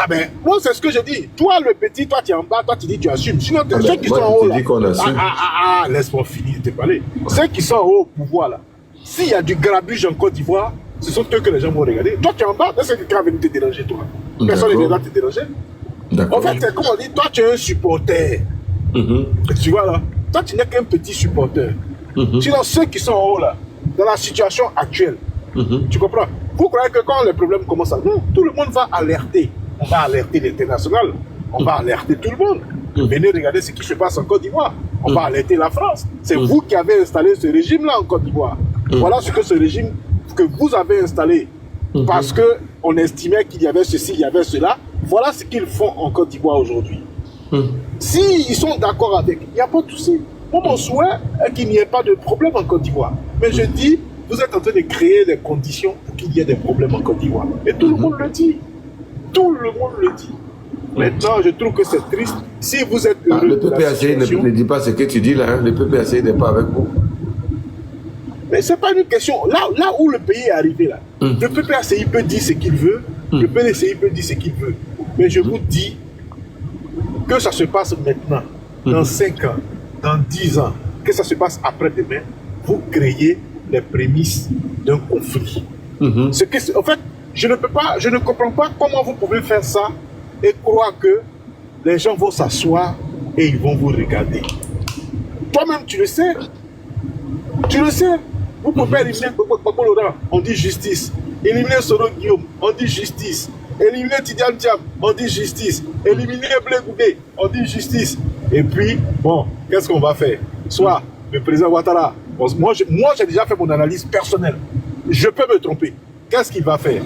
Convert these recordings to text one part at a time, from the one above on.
Ah ben, moi c'est ce que je dis. Toi le petit, toi tu es en bas, toi tu dis tu assumes. Sinon ceux qui moi, sont en haut je te dis qu'on assume. laisse-moi finir de parler. Ceux qui sont en haut au pouvoir là, s'il y a du grabuge en Côte d'Ivoire, ce sont eux que les gens vont regarder. Toi tu es en bas, est-ce que quelqu'un va venir te déranger toi? Personne ne viendra te déranger. En fait, c'est comme on dit, toi tu es un supporter. Tu vois là, toi tu n'es qu'un petit supporter. Sinon ceux qui sont en haut là, dans la situation actuelle, tu comprends? Vous croyez que quand les problèmes commencent à... Non, tout le monde va alerter. On va alerter l'international. On va alerter tout le monde. Venez regarder ce qui se passe en Côte d'Ivoire. On va alerter la France. C'est vous qui avez installé ce régime-là en Côte d'Ivoire. Voilà ce que ce régime que vous avez installé. Parce qu'on estimait qu'il y avait ceci, il y avait cela. Voilà ce qu'ils font en Côte d'Ivoire aujourd'hui. S'ils sont d'accord avec, il n'y a pas de souci. Moi, mon souhait est qu'il n'y ait pas de problème en Côte d'Ivoire. Mais je dis, vous êtes en train de créer des conditions pour qu'il y ait des problèmes en Côte d'Ivoire. Et tout le monde le dit. Tout le monde le dit. Maintenant, je trouve que c'est triste. Si vous êtes heureux le PPAC ne dit pas ce que tu dis là. Hein. Le PPAC n'est pas avec vous. Mais ce n'est pas une question. Là où le pays est arrivé, là, le PPACI peut dire ce qu'il veut, le PDCI peut dire ce qu'il veut. Mais je vous dis que ça se passe maintenant, dans 5 ans, dans 10 ans, que ça se passe après-demain, vous créez les prémices d'un conflit. En fait, je ne comprends pas comment vous pouvez faire ça et croire que les gens vont s'asseoir et ils vont vous regarder. Toi-même, tu le sais. Tu le sais. Vous pouvez éliminer Papa Laurent, on dit justice. Éliminer Soro Guillaume, on dit justice. Éliminer Tidiane Thiam, on dit justice. Éliminer Blé Goudé, on dit justice. Et puis, bon, qu'est-ce qu'on va faire? Soit le président Ouattara, moi j'ai déjà fait mon analyse personnelle. Je peux me tromper. Qu'est-ce qu'il va faire?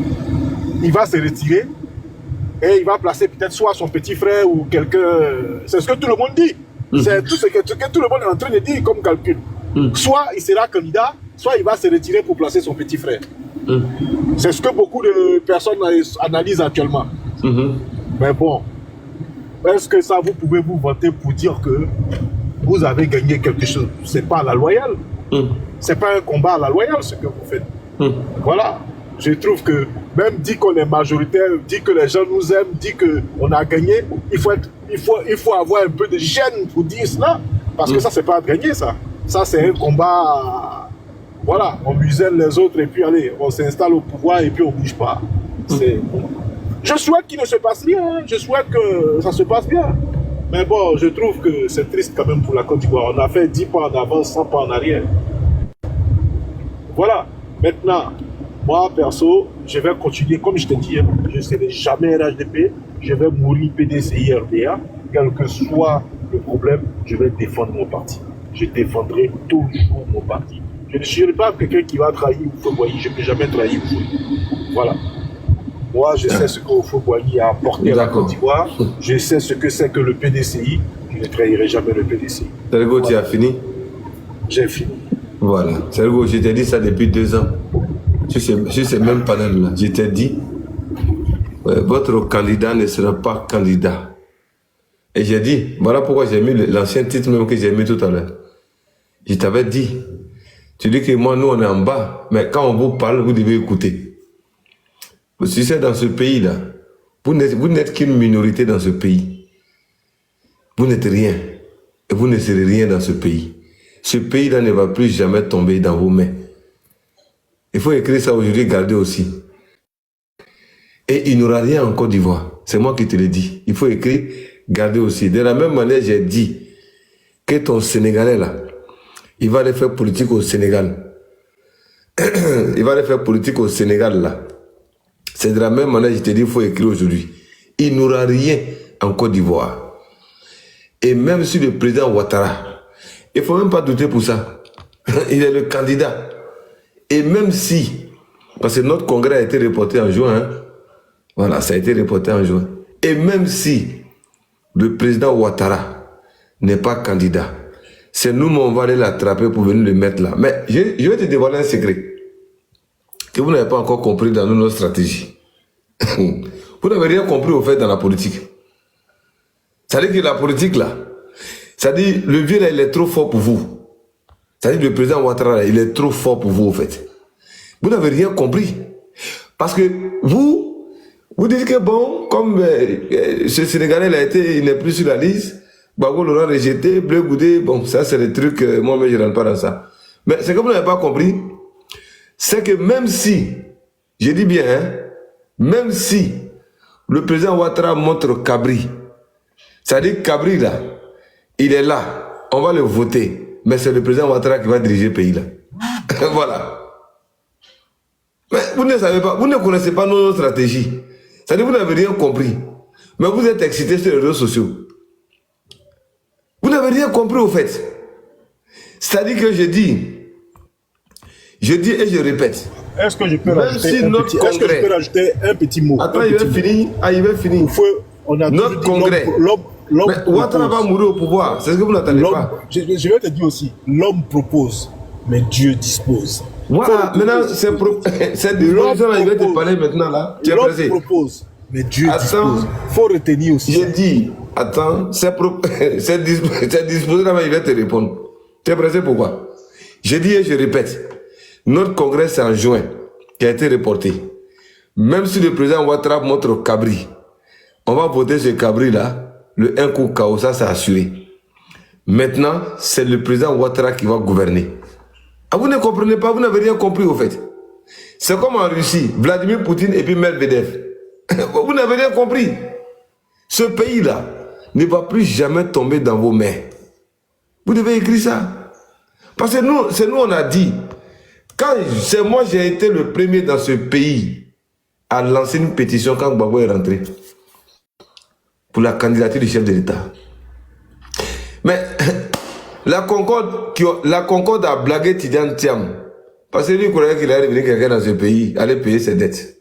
Il va se retirer et il va placer peut-être soit son petit frère ou quelqu'un. C'est ce que tout le monde dit. C'est tout ce que tout le monde est en train de dire comme calcul. Soit il sera candidat, soit il va se retirer pour placer son petit frère. C'est ce que beaucoup de personnes analysent actuellement. Mais bon, est-ce que ça, vous pouvez vous vanter pour dire que vous avez gagné quelque chose? C'est pas à la loyale. C'est pas un combat à la loyale ce que vous faites. Voilà. Je trouve que même dit qu'on est majoritaire, dit que les gens nous aiment, dit qu'on a gagné, il faut avoir un peu de gêne pour dire cela. Parce que ça, c'est pas à gagner, ça. Ça, c'est un combat. Voilà, on muselle les autres et puis allez, on s'installe au pouvoir et puis on bouge pas. Je souhaite qu'il ne se passe rien, hein. Je souhaite que ça se passe bien. Mais bon, je trouve que c'est triste quand même pour la Côte d'Ivoire. On a fait 10 pas en avant, 100 pas en arrière. Voilà. Maintenant, moi, perso, je vais continuer, comme je te dis, hein, je ne serai jamais RHDP, je vais mourir PDCI RDA, quel que soit le problème, je vais défendre mon parti. Je défendrai toujours mon parti. Je ne serai pas quelqu'un qui va trahir Houphouët-Boigny, je ne peux jamais trahir Houphouët. Voilà. Moi, je sais ce que Houphouët-Boigny a apporté à la Côte d'Ivoire, je sais ce que c'est que le PDCI, je ne trahirai jamais le PDCI. Sergo, voilà. Tu as fini? J'ai fini. Voilà. Sergo, je t'ai dit ça depuis 2 ans. Sur ces mêmes panels-là, je t'ai dit, votre candidat ne sera pas candidat. Et j'ai dit, voilà pourquoi j'ai mis l'ancien titre même que j'ai mis tout à l'heure. Je t'avais dit, tu dis que moi, nous, on est en bas, mais quand on vous parle, vous devez écouter. Tu sais, dans ce pays-là, vous n'êtes qu'une minorité dans ce pays. Vous n'êtes rien. Et vous ne serez rien dans ce pays. Ce pays-là ne va plus jamais tomber dans vos mains. Il faut écrire ça aujourd'hui, garder aussi. Et il n'y aura rien en Côte d'Ivoire. C'est moi qui te le dis. Il faut écrire, garder aussi. De la même manière, j'ai dit que ton Sénégalais là, il va aller faire politique au Sénégal. Il va aller faire politique au Sénégal là. C'est de la même manière, je te dis, il faut écrire aujourd'hui. Il n'y aura rien en Côte d'Ivoire. Et même si le président Ouattara, il ne faut même pas douter pour ça. Il est le candidat. Et même si, parce que notre congrès a été reporté en juin, hein, voilà, ça a été reporté en juin. Et même si le président Ouattara n'est pas candidat, c'est nous, on va aller l'attraper pour venir le mettre là. Mais je vais te dévoiler un secret que vous n'avez pas encore compris dans notre stratégie. Vous n'avez rien compris au fait dans la politique. Ça veut dire que la politique là, ça dit le vieux là, il est trop fort pour vous. Ça dit que le président Ouattara là, il est trop fort pour vous au fait. Vous n'avez rien compris. Parce que vous Vous dites que bon, comme ce Sénégalais il n'est plus sur la liste, Gbagbo l'aura rejeté, Bleu Goudé, bon, ça c'est des trucs, moi-même je ne rentre pas dans ça. Mais ce que vous n'avez pas compris, c'est que même si, je dis bien, hein, même si le président Ouattara montre Cabri, c'est-à-dire Cabri là, il est là, on va le voter, mais c'est le président Ouattara qui va diriger le pays là. Voilà. Mais vous ne savez pas, vous ne connaissez pas nos stratégies. C'est-à-dire que vous n'avez rien compris. Mais vous êtes excité sur les réseaux sociaux. Vous n'avez rien compris au fait. C'est-à-dire que je dis et je répète. Est-ce que je peux rajouter un petit mot? Attends, il va finir. Ah, il va finir. On a notre congrès. Mais Ouattara va mourir au pouvoir. C'est ce que vous n'attendez pas. Je vais te dire aussi, l'homme propose, mais Dieu dispose. Voilà, maintenant, cette disposition-là, il va te parler maintenant là. L'homme propose, mais Dieu dispose. Il faut retenir aussi. J'ai dit, attends, cette disposition-là, il va te répondre. Tu es pressé pourquoi? J'ai dit et je répète, notre congrès c'est en juin, qui a été reporté. Même si le président Ouattara montre Cabri, on va voter ce Cabri-là, le un coup KO, ça c'est assuré. Maintenant, c'est le président Ouattara qui va gouverner. Ah, vous ne comprenez pas, vous n'avez rien compris au fait. C'est comme en Russie, Vladimir Poutine et puis Medvedev. Vous n'avez rien compris. Ce pays-là ne va plus jamais tomber dans vos mains. Vous devez écrire ça. Parce que nous, c'est nous on a dit, quand c'est moi j'ai été le premier dans ce pays à lancer une pétition quand Gbagbo est rentré pour la candidature du chef de l'État. Mais la Concorde a blagué Tidiane Thiam. Parce que lui croyait qu'il allait devenir quelqu'un dans ce pays, allait payer ses dettes.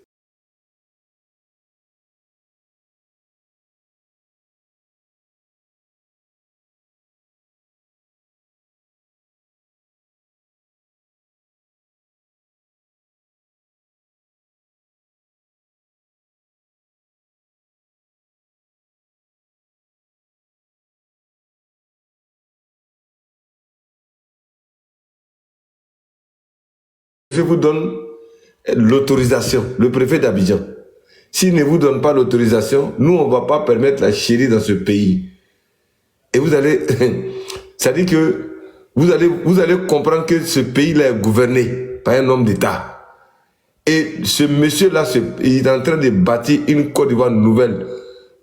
Je vous donne l'autorisation, le préfet d'Abidjan. S'il ne vous donne pas l'autorisation, nous, on ne va pas permettre la chérie dans ce pays. Et vous allez... ça dit que vous allez comprendre que ce pays-là est gouverné par un homme d'État. Et ce monsieur-là, il est en train de bâtir une Côte d'Ivoire nouvelle,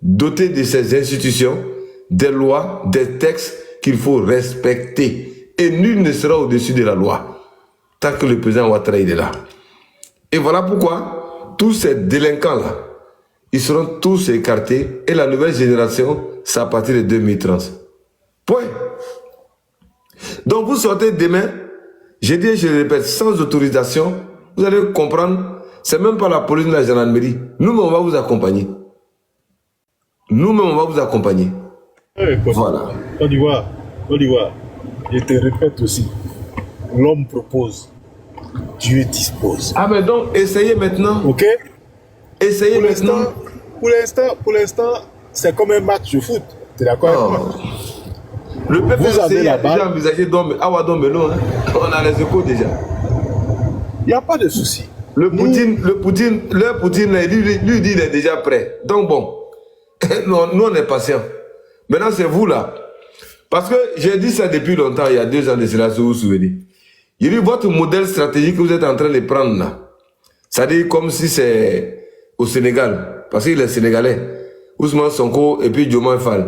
dotée de ses institutions, des lois, des textes qu'il faut respecter. Et nul ne sera au-dessus de la loi tant que le président Ouattara est là. Et voilà pourquoi tous ces délinquants-là, ils seront tous écartés et la nouvelle génération, c'est à partir de 2030. Point. Donc vous sortez demain, j'ai dit et je le répète, sans autorisation, vous allez comprendre, c'est même pas la police de la gendarmerie. Nous-mêmes, on va vous accompagner. Nous-mêmes, on va vous accompagner. Voilà. Côte d'Ivoire, je te répète aussi. L'homme propose, Dieu dispose. Ah mais donc, essayez maintenant. Ok. Essayez maintenant. Pour l'instant, c'est comme un match de foot. Tu es d'accord avec moi? Le PPC a déjà envisagé Awa Dombelo. On a les échos déjà. Il n'y a pas de souci. Le Poutine, lui dit il est déjà prêt. Donc bon, nous on est patients. Maintenant c'est vous là. Parce que j'ai dit ça depuis longtemps, il y a 2 ans de cela, si vous vous souvenez. Il dit votre modèle stratégique que vous êtes en train de prendre là. C'est-à-dire comme si c'est au Sénégal. Parce qu'il est sénégalais. Ousmane Sonko et puis Diomaye Faye.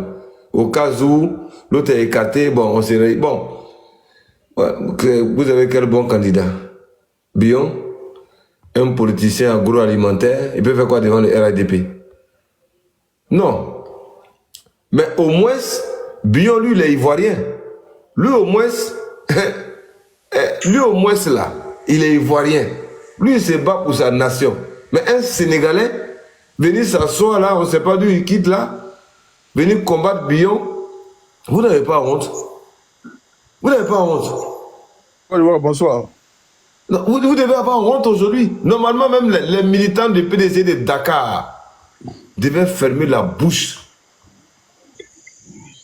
Au cas où l'autre est écarté, bon, on s'est... Bon, ouais, vous avez quel bon candidat? Bion, un politicien agroalimentaire, il peut faire quoi devant le RADP? Non. Mais au moins, Bion, lui, il est ivoirien. Lui, au moins là, il est ivoirien. Lui, il se bat pour sa nation. Mais un Sénégalais, venir s'asseoir là, on ne sait pas d'où il quitte là, venir combattre Bion, vous n'avez pas honte. Vous n'avez pas honte. Bonsoir. Non, vous devez avoir honte aujourd'hui. Normalement, même les militants du PDC de Dakar devaient fermer la bouche.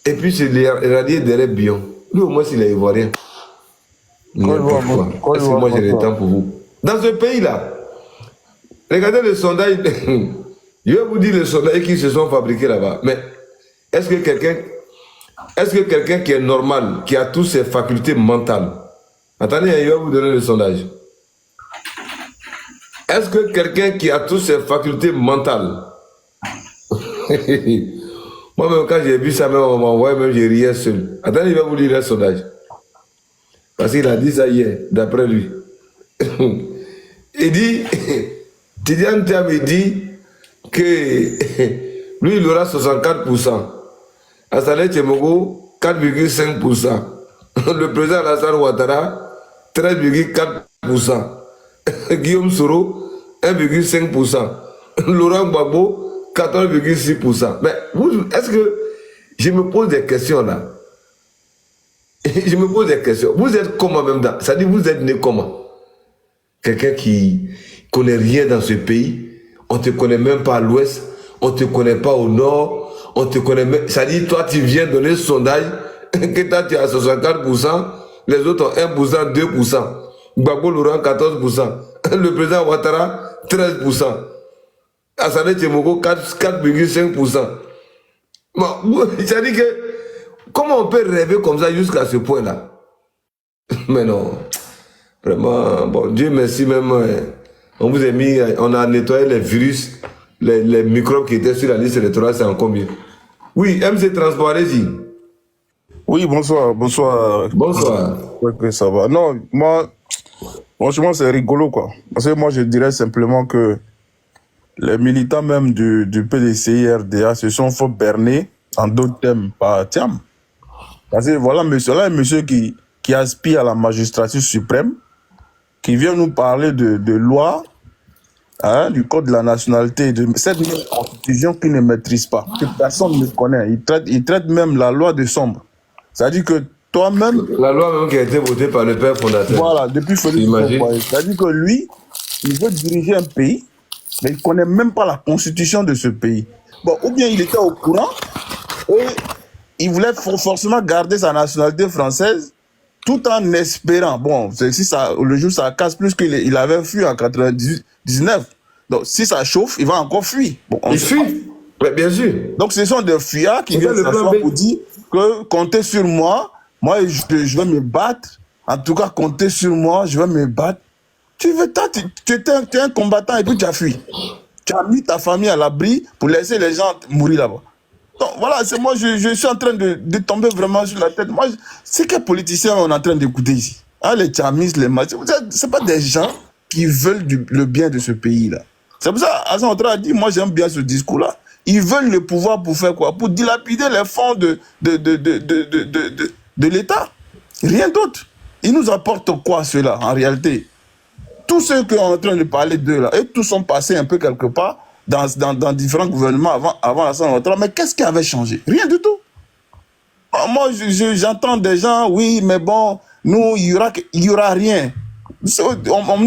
Et puis se rallier derrière Bion. Lui, au moins, il est ivoirien. Est-ce que moi, j'ai le temps pour vous? Dans ce pays-là, regardez le sondage Je vais vous dire les sondages qui se sont fabriqués là-bas. Mais est-ce que quelqu'un qui est normal, qui a toutes ses facultés mentales, attendez, je vais vous donner le sondage. Est-ce que quelqu'un qui a toutes ses facultés mentales, moi-même quand j'ai vu ça, même on m'a envoyé, même j'ai riais seul. Attendez, je vais vous lire le sondage. Parce qu'il a dit ça hier, d'après lui. Il dit, Tidiane Thiam, il dit que lui, il aura 64%. Assalé Tchemogo, 4,5%. Le président Alassane Ouattara, 13,4%. Guillaume Soro, 1,5%. Laurent Gbagbo, 14,6%. Mais est-ce que je me pose des questions là? Je me pose des questions. Vous êtes comment même dans? Ça dit, vous êtes né comment? Quelqu'un qui connaît rien dans ce pays, on ne te connaît même pas à l'ouest, on ne te connaît pas au nord, on te connaît même. Ça dit, toi, tu viens donner le sondage, que toi, tu as 64%, les autres ont 1%, 2%. Gbagbo Laurent, 14%. Le président Ouattara, 13%. Assané Tchemogo, 4,5%. Bon, ça dit que, comment on peut rêver comme ça jusqu'à ce point-là? Mais non. Vraiment, bon, Dieu merci même. On vous a mis, on a nettoyé les virus, les microbes qui étaient sur la liste électorale, c'est encore mieux. Oui, MC Transport, allez-y. Oui, bonsoir. Bonsoir. Ouais, ça va. Non, moi, franchement, c'est rigolo, quoi. Parce que moi, je dirais simplement que les militants même du PDCI RDA se sont fait berner en d'autres thèmes par Thiam. Parce que voilà, monsieur, là, un monsieur qui aspire à la magistrature suprême, qui vient nous parler de loi, hein, du code de la nationalité, de cette même constitution qu'il ne maîtrise pas, que personne ne connaît. Il traite même la loi de sombre. C'est-à-dire que toi-même... La loi même qui a été votée par le père fondateur. Voilà, depuis Félix Houphouët. C'est-à-dire que lui, il veut diriger un pays, mais il ne connaît même pas la constitution de ce pays. Bon, ou bien il était au courant, et il voulait forcément garder sa nationalité française, tout en espérant, bon, si ça, le jour ça casse plus qu'il avait fui en 99. Donc, si ça chauffe, il va encore fuir. Bon, il fuit, bien sûr. Donc, ce sont des fuyards qui viennent s'asseoir pour dire que comptez sur moi, je vais me battre. En tout cas, comptez sur moi, je vais me battre. Tu es un combattant et puis tu as fui. Tu as mis ta famille à l'abri pour laisser les gens mourir là-bas. Donc voilà, c'est moi, je suis en train de tomber vraiment sur la tête. Moi, c'est quels politiciens on est en train d'écouter ici? Hein, les Tchamis, les Machis, c'est pas des gens qui veulent le bien de ce pays-là. C'est pour ça, Hassan Ouattara a dit, moi j'aime bien ce discours-là. Ils veulent le pouvoir pour faire quoi? Pour dilapider les fonds de l'État. Rien d'autre. Ils nous apportent quoi, ceux-là, en réalité? Tous ceux qui sont en train de parler d'eux, là, et tous sont passés un peu quelque part dans différents gouvernements avant Hassan Ouattara. Mais qu'est-ce qui avait changé? Rien du tout. Moi, j'entends des gens, oui, mais bon, nous, il y aura rien.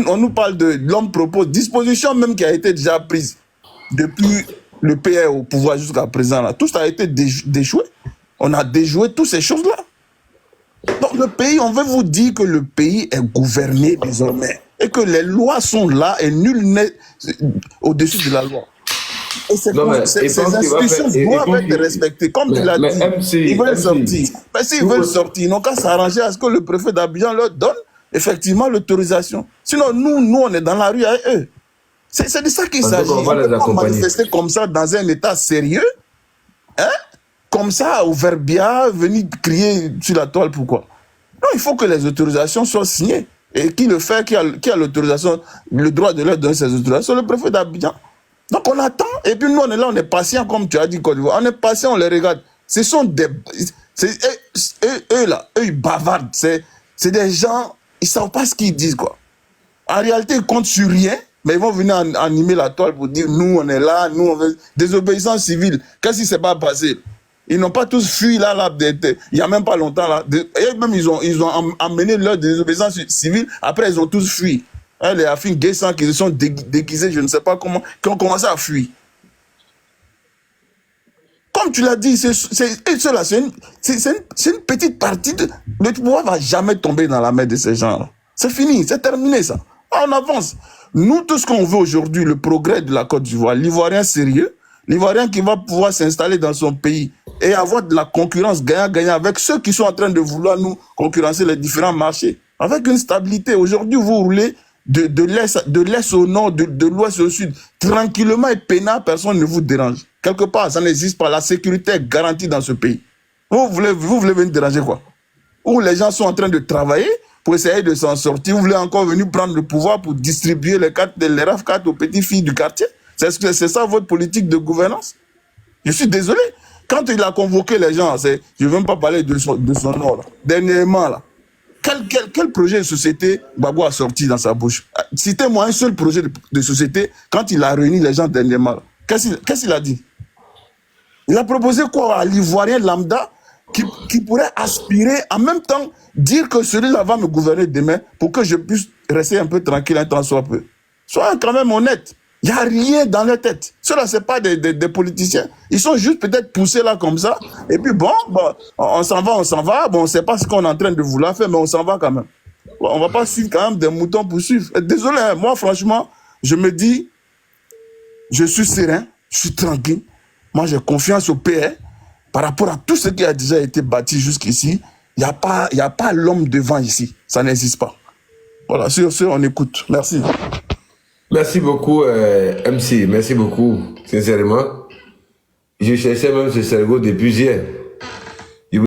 On nous parle de l'homme propose, disposition même qui a été déjà prise depuis le PR au pouvoir jusqu'à présent. Là. Tout ça a été déjoué. On a déjoué toutes ces choses-là. Donc le pays, on veut vous dire que le pays est gouverné désormais. Et que les lois sont là et nul n'est au-dessus de la loi. Et ces institutions doivent être respectées. Comme tu l'as dit, ils veulent sortir. Mais s'ils veulent sortir, ils n'ont qu'à s'arranger à ce que le préfet d'Abidjan leur donne effectivement l'autorisation. Sinon, nous, on est dans la rue avec eux. C'est de ça qu'il s'agit. On ne peut pas manifester comme ça dans un état sérieux. Hein? Comme ça, au Verbia, venir crier sur la toile, pourquoi? Non, il faut que les autorisations soient signées. Et qui le fait, qui a l'autorisation, le droit de leur donner ces autorisations? Le préfet d'Abidjan. Donc on attend, et puis nous on est là, on est patient, comme tu as dit, Côte d'Ivoire. On est patient, on les regarde. Ce sont des... Eux là, eux ils bavardent. C'est des gens, ils ne savent pas ce qu'ils disent, quoi. En réalité, ils comptent sur rien, mais ils vont venir animer la toile pour dire, nous on est là, nous on veut... Désobéissance civile, qu'est-ce qui ne s'est pas passé? Ils n'ont pas tous fui là, il n'y a même pas longtemps là. Et même ils ont amené leur désobéissance civile, après ils ont tous fui. Hein, les affines Guessant qui se sont déguisés, je ne sais pas comment, qui ont commencé à fuir. Comme tu l'as dit, c'est une petite partie. Le pouvoir ne va jamais tomber dans la main de ces gens-là. C'est fini, c'est terminé ça. On avance. Nous, tout ce qu'on veut aujourd'hui, le progrès de la Côte d'Ivoire, l'Ivoirien sérieux, l'Ivoirien qui va pouvoir s'installer dans son pays et avoir de la concurrence gagnant-gagnant avec ceux qui sont en train de vouloir nous concurrencer les différents marchés, avec une stabilité. Aujourd'hui, vous roulez de l'est au nord, de l'ouest au sud, tranquillement et peinard, personne ne vous dérange. Quelque part, ça n'existe pas. La sécurité est garantie dans ce pays. Vous voulez venir déranger quoi? Où les gens sont en train de travailler pour essayer de s'en sortir. Vous voulez encore venir prendre le pouvoir pour distribuer les RAF4 aux petites filles du quartier? C'est ça votre politique de gouvernance? Je suis désolé. Quand il a convoqué les gens, je ne veux même pas parler de son nom, là. Dernièrement, là, quel projet de société Gbagbo a sorti dans sa bouche? Citez-moi un seul projet de société quand il a réuni les gens dernièrement. Qu'est-ce qu'il a dit? Il a proposé quoi à l'Ivoirien lambda qui pourrait aspirer, en même temps, dire que celui-là va me gouverner demain pour que je puisse rester un peu tranquille un temps soit peu. Soyons quand même honnêtes. Il n'y a rien dans leur tête. Ceux-là, ce n'est pas des politiciens. Ils sont juste peut-être poussés là comme ça. Et puis bon, on s'en va. Bon, on ne sait pas ce qu'on est en train de vouloir faire, mais on s'en va quand même. Bon, on ne va pas suivre quand même des moutons pour suivre. Désolé, hein, moi franchement, je me dis, je suis serein, je suis tranquille. Moi, j'ai confiance au PR. Par rapport à tout ce qui a déjà été bâti jusqu'ici, il n'y a pas l'homme devant ici. Ça n'existe pas. Voilà, sur ce, on écoute. Merci. Merci beaucoup, MC. Merci beaucoup, sincèrement. Je cherchais même ce cerveau depuis hier.